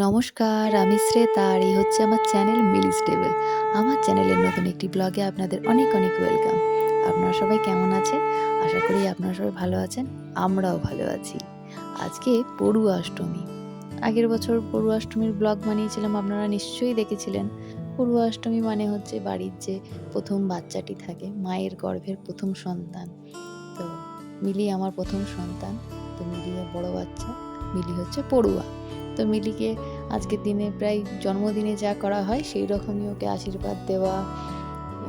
নমস্কার, আমি শ্রেতা আর এই হচ্ছে আমার চ্যানেল মিলি স্টেবল। আমার চ্যানেলের নতুন একটি ব্লগে আপনাদের অনেক অনেক ওয়েলকাম। আপনারা সবাই কেমন আছেন? আশা করি আপনারা সবাই ভালো আছেন। আমরাও ভালো আছি। আজকে পড়ুয়া অষ্টমী। আগের বছর পড়ুয়া অষ্টমীর ব্লগ বানিয়েছিলাম, আপনারা নিশ্চয়ই দেখেছিলেন। পড়ুয়া অষ্টমী মানে হচ্ছে বাড়ির যে প্রথম বাচ্চাটি থাকে, মায়ের গর্ভের প্রথম সন্তান। তো মিলি আমার প্রথম সন্তান। তো মিলি বড় বাচ্চা, মিলি হচ্ছে পড়ুয়া। তো মিলিকে আজকের দিনে প্রায় জন্মদিনে যা করা হয় সেই রকমই ওকে আশীর্বাদ দেওয়া,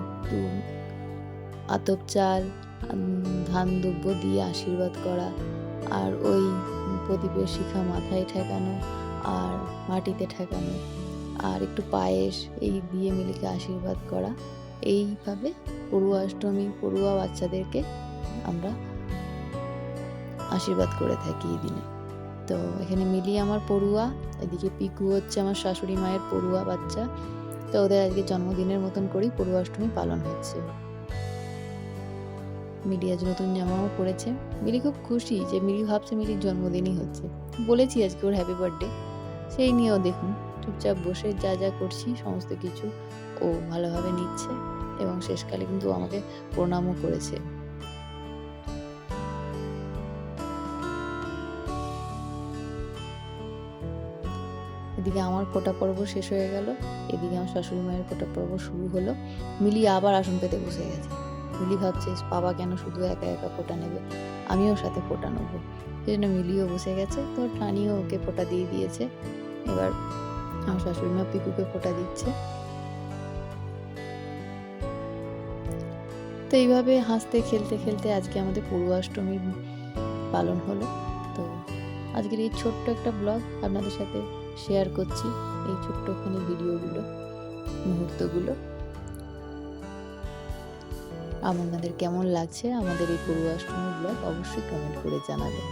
একটু আতপ চাল, ধান দুব্য দিয়ে আশীর্বাদ করা, আর ওই প্রদীপের শিখা মাথায় ঠেকানো আর মাটিতে ঠেকানো, আর একটু পায়েস এই দিয়ে মিলিকে আশীর্বাদ করা। এইভাবে পড়ুয়া অষ্টমী পড়ুয়া বাচ্চাদেরকে আমরা আশীর্বাদ করে থাকি এই দিনে। তো এখানে মিলি আমার পড়ুয়া, এদিকে পিকু হচ্ছে আমার শাশুড়ি মায়ের পড়ুয়া বাচ্চা। তো ওদের আজকে জন্মদিনের মতন করেই পড়ুয়া অষ্টমী পালন হচ্ছে। মিলি আজ নতুন জামাও পরেছে। মিলি খুব খুশি যে মিলি ভাবছে মিলির জন্মদিনই হচ্ছে। বলেছি আজকে ওর হ্যাপি বার্থডে, সেই নিয়েও দেখুন চুপচাপ বসে যা যা করছি সমস্ত কিছু ও ভালোভাবে নিচ্ছে এবং শেষকালে কিন্তু আমাকে প্রণামও করেছে। এদিকে আমার ফোঁটা পর্ব শেষ হয়ে গেল, এদিকে আমার শাশুড়ি মায়ের ফোঁটা পর্ব শুরু হলো। মিলি আবার আসন পেতে বসে গেছে। মিলি ভাবছে বাবা কেন শুধু একা একা ফোঁটা নেবে, আমিও সাথে ফোঁটা নেবো। সেই জন্য মিলিও বসে গেছে। তো টানিও ওকে ফোঁটা দিয়ে দিয়েছে। এবার আমার শাশুড়ি মা পিকুকে ফোঁটা দিচ্ছে। তো এইভাবে হাসতে খেলতে খেলতে আজকে আমাদের পড়ুয়া অষ্টমী পালন হলো। তো আজকের এই ছোট্ট একটা ব্লগ আপনাদের সাথে শেয়ার করছি, এই ছোট্টখানি ভিডিওগুলো, মুহূর্তগুলো। আপনাদের কেমন লাগছে আমাদের এই পড়ুয়া অষ্টমী ব্লগ অবশ্যই কমেন্ট করে জানাবেন।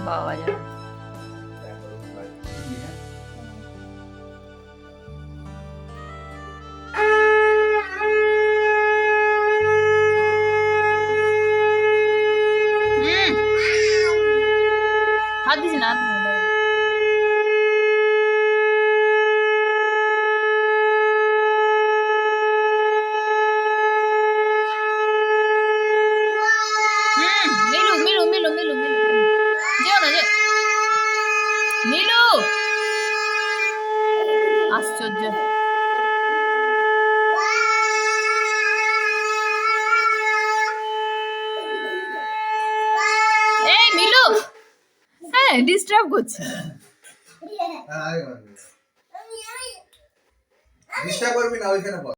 বাবা যায় হাত দিছি না। মিলু মিলু মিলু মিলু মিলু যেও না যে মিলু, আশ্চর্য। এই মিলু, হ্যাঁ ডিস্টার্ব করছে। ডিস্টার্ব করবি না ওইখানে বল।